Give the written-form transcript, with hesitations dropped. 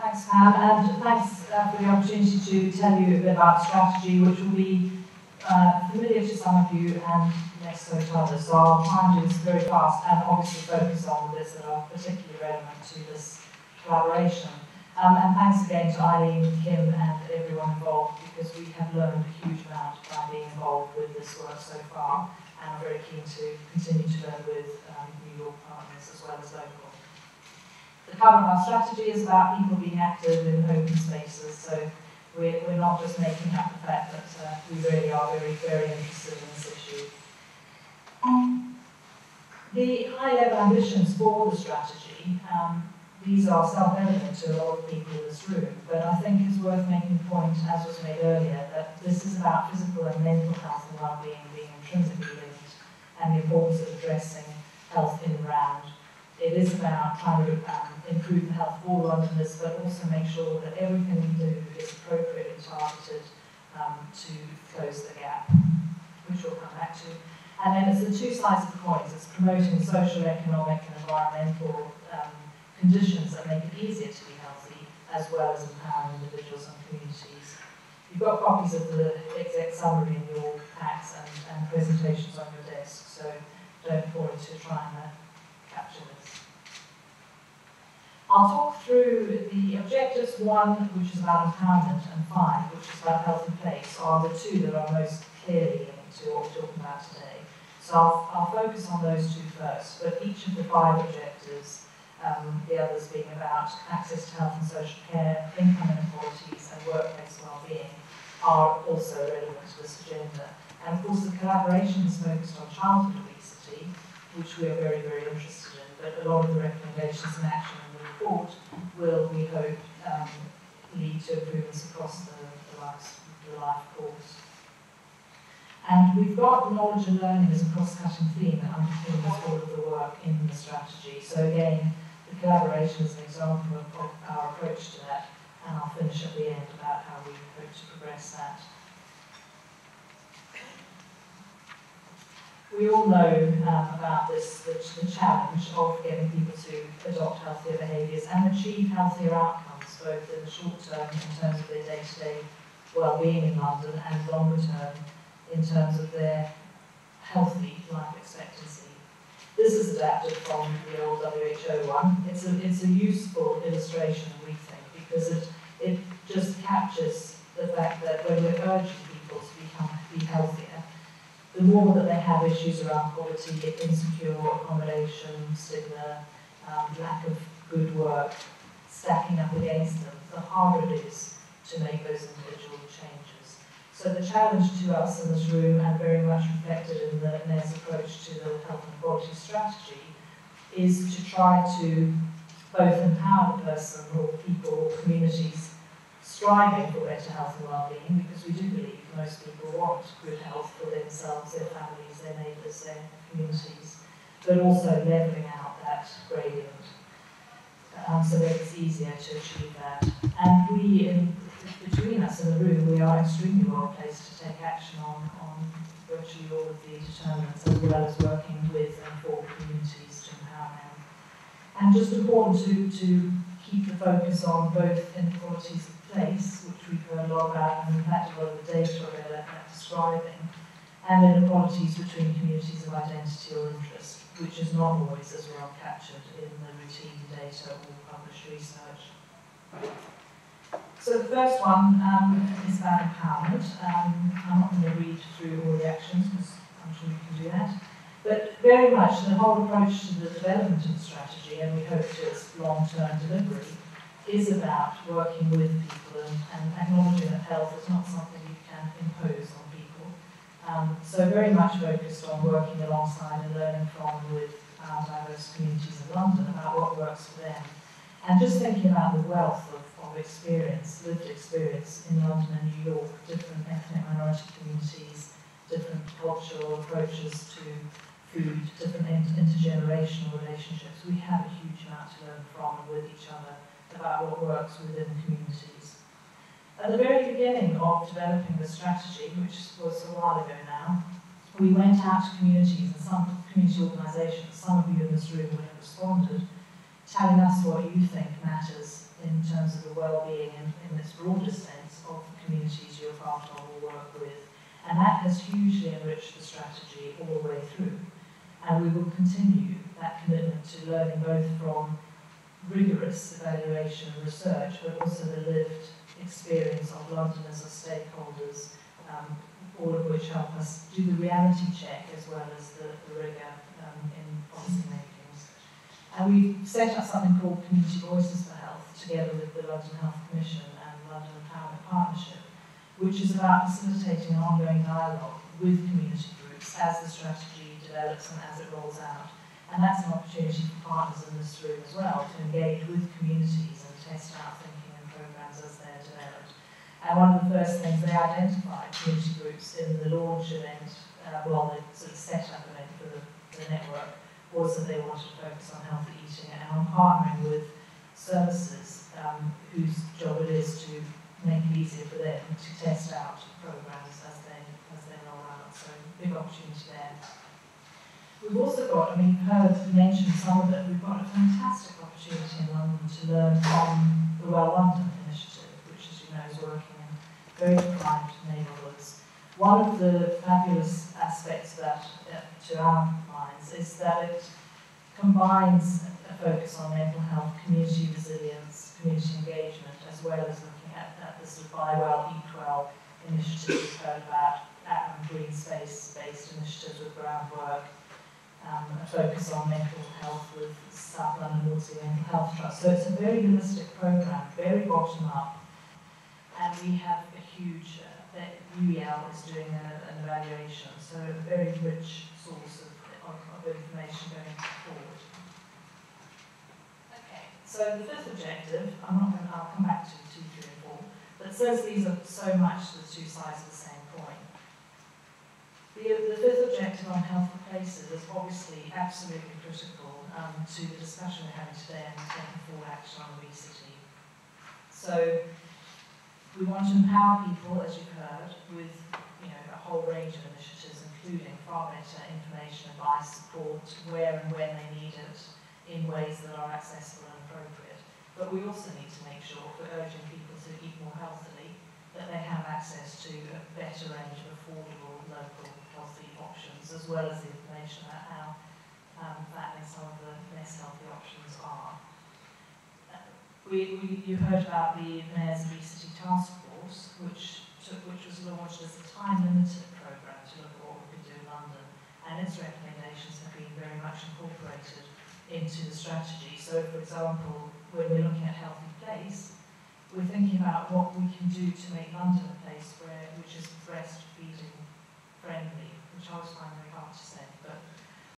Thanks, Pam, and thanks for the opportunity to tell you a bit about strategy, which will be familiar to some of you and less so to others. So I'll try and do this very fast and obviously focus on bits that are particularly relevant to this collaboration. And thanks again to Eileen, Kim, and everyone involved, because we have learned a huge amount by being involved with this work so far, and I'm very keen to continue to learn with New York partners as well as local. The cover of our strategy is about people being active in open spaces, so we're not just making up the fact that we really are very, very interested in this issue. The high-level ambitions for the strategy, these are self-evident to a lot of people in this room, but I think it's worth making the point, as was made earlier, that this is about physical and mental health and well-being being intrinsically linked, and the importance of addressing health in and around. It is about trying to improve the health of all Londoners, but also make sure that everything we do is appropriately targeted to close the gap, which we'll come back to. And then it's the two sides of the coin. It's promoting social, economic, and environmental conditions that make it easier to be healthy, as well as empowering individuals and communities. You've got copies of the exec summary in your packs and presentations on your desk, so don't fall into trying to capture this. I'll talk through the objectives, 1, which is about empowerment, and 5, which is about healthy place, are the two that are most clearly linked to what we're talking about today. So I'll focus on those two first, but each of the 5 objectives, the others being about access to health and social care, income inequalities, and workplace well-being, are also relevant to this agenda. And of course, the collaboration is focused on childhood obesity, which we are very, very interested in, but a lot of the recommendations and action in the report will, we hope, lead to improvements across the life course. And we've got knowledge and learning as a cross-cutting theme that underpins all of the work in the strategy. So again, the collaboration is an example of our approach to that, and I'll finish at the end about how we hope to progress that. We all know about this, the challenge of getting people to adopt healthier behaviours and achieve healthier outcomes, both in the short term in terms of their day-to-day well-being in London, and longer term in terms of their healthy life expectancy. This is adapted from the old WHO one. It's a useful illustration, we think, because it just captures the fact that when we're urging people to be healthier, the more that they have issues around poverty, insecure accommodation, stigma, lack of good work, stacking up against them, the harder it is to make those individual changes. So the challenge to us in this room, and very much reflected in the NES approach to the health and quality strategy, is to try to both empower the person or people or communities striving for better health and well-being, because we do believe most people want good health for themselves, their families, their neighbours, their communities, but also levelling out that gradient so that it's easier to achieve that. And we, between us in the room, we are extremely well placed to take action on virtually all of the determinants, as well as working with and for communities to empower them. And just important to keep the focus on both inequalities of place, which we've heard a lot about, and in fact a lot of the data are at describing, and inequalities between communities of identity or interest, which is not always as well captured in the routine data or published research. So the first one is about empowerment. I'm not going to read through all the actions, because I'm sure you can do that. But very much the whole approach to the development of the strategy, and we hope to its long-term delivery, is about working with people and acknowledging that health is not something you can impose on people. So very much focused on working alongside and learning from with our diverse communities in London about what works for them. And just thinking about the wealth of experience, lived experience in London and New York, different ethnic minority communities, different cultural approaches to food, different intergenerational relationships. We have a huge amount to learn from and with each other about what works within communities. At the very beginning of developing the strategy, which was a while ago now, we went out to communities and some community organisations, some of you in this room would have responded, telling us what you think matters in terms of the well-being in its broadest sense of the communities you're part of or work with. And that has hugely enriched the strategy all the way through. And we will continue that commitment to learning both from rigorous evaluation and research, but also the lived experience of Londoners as stakeholders, all of which help us do the reality check as well as the rigour in policy making. And we've set up something called Community Voices for Health, together with the London Health Commission and London Empowerment Partnership, which is about facilitating an ongoing dialogue with community groups as the strategy develops and as it rolls out. And that's an opportunity for partners in this room as well to engage with communities and test out thinking and programmes as they're developed. And one of the first things they identified, community groups, in the launch event, the sort of set-up event for the network, was that they wanted to focus on healthy eating and on partnering with services whose job it is to make it easier for them to test out programmes as they roll out. So big opportunity there. We've also got, you've heard mentioned some of it, we've got a fantastic opportunity in London to learn from the Well London initiative, which, as you know, is working in very deprived neighbourhoods. One of the fabulous aspects of that, to our minds, is that it combines a focus on mental health, community resilience, community engagement, as well as looking at the sort of Buy Well, Eat Well initiative we've heard about, green space-based initiatives with groundwork, a focus on mental health with South London Water Mental Health Trust. So it's a very holistic programme, very bottom-up, and we have a huge, UEL is doing an evaluation, so a very rich source of information going forward. Okay, so the fifth objective, I'll come back to 2, 3 and 4, but since these are so much the two sides of the same coin, the fifth objective on healthy places is obviously absolutely critical to the discussion we're having today and taking forward action on obesity. So we want to empower people, as you've heard, with a whole range of initiatives, including far better information, advice, support, where and when they need it, in ways that are accessible and appropriate. But we also need to make sure, if we're urging people to eat more healthily, that they have access to a better range of affordable, local, healthy options, as well as the information about how fattening some of the less healthy options are. You heard about the Mayor's Obesity Task Force, which was launched as a time-limited programme to look at what we could do in London, and its recommendations have been very much incorporated into the strategy. So, for example, when we're looking at healthy place, we're thinking about what we can do to make London a place which is breastfeeding friendly, which I always find very hard to say, but